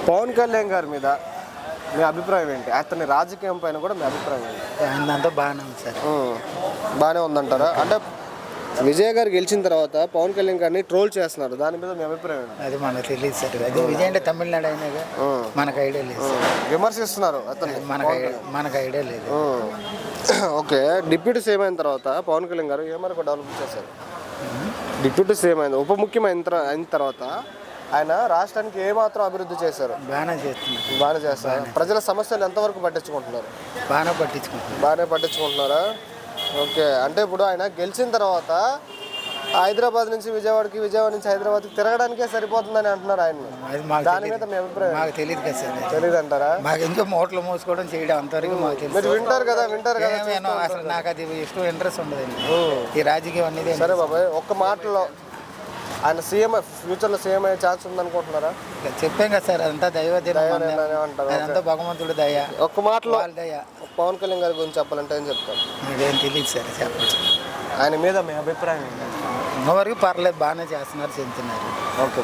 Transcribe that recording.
పవన్ కళ్యాణ్ గారి మీద మీ అభిప్రాయం ఏంటి? అతని రాజకీయం పైన కూడా మీ అభిప్రాయం ఏంటి? అంతా బాగానే ఉంది సార్. బాగానే ఉందంటారా? అంటే విజయ్ గారు గెలిచిన తర్వాత పవన్ కళ్యాణ్ గారిని ట్రోల్ చేస్తున్నారు, దాని మీద మీ అభిప్రాయం ఏంటి? అది మనకు తెలియదు సార్. అది విజయ్ అంటే తమిళనాడు అయినాగా మనకు ఐడియా లేదు సార్. విమర్శిస్తున్నారు అతన్ని. మనకు ఐడియా లేదు. ఓకే, డిప్యూటీ సీఎం అయిన తర్వాత పవన్ కళ్యాణ్ గారు ఏమరకు డెవలప్ చేశారు? డిప్యూటీ సీఎం అయిన ఉప ముఖ్యమంత్రి అయిన తర్వాత ఆయన రాష్ట్రానికి ఏమాత్రం అభివృద్ధి చేశారు? బాగానే చేస్తారు. ప్రజల సమస్యలు ఎంతవరకు పట్టించుకుంటున్నారు? బాగానే పట్టించుకుంటున్నారా? ఓకే, అంటే ఇప్పుడు ఆయన గెలిచిన తర్వాత హైదరాబాద్ నుంచి విజయవాడకి, విజయవాడ నుంచి హైదరాబాద్కి తిరగడానికే సరిపోతుందని అంటున్నారు ఆయన. దాని మీద మీ అభిప్రాయం? మాకు తెలియదు కదా సార్. తెలియదు అంటారా? మాకు ఇంకా మోటార్లు మోసుకోవడం చేయడం అంతవరకు మాకు తెలుసు. మీరు వింటారు కదా. అసలు నాకు అది ఇష్టం, ఇంట్రెస్ట్ ఉండదండి ఈ రాజకీయం అనేది. సరే బాబాయ్, ఒక్క మాటలో ఆయన సీఎం ఫ్యూచర్లో సీఎం అయ్యే ఛాన్స్ ఉందనుకుంటున్నారా? చెప్పాం కదా సార్, అదంతా అదంతా భగవంతుడు దయ. ఒక్క మాటలో దయ. పవన్ కళ్యాణ్ గారి గురించి చెప్పాలంటే ఏం చెప్తారు? ఇదేం తెలియదు సార్, చెప్పండి. ఆయన మీద మీ అభిప్రాయం ఏంటి? ఇంతవరకు పర్లేదు, బాగానే చేస్తున్నారు, చెందుతున్నారు. ఓకే.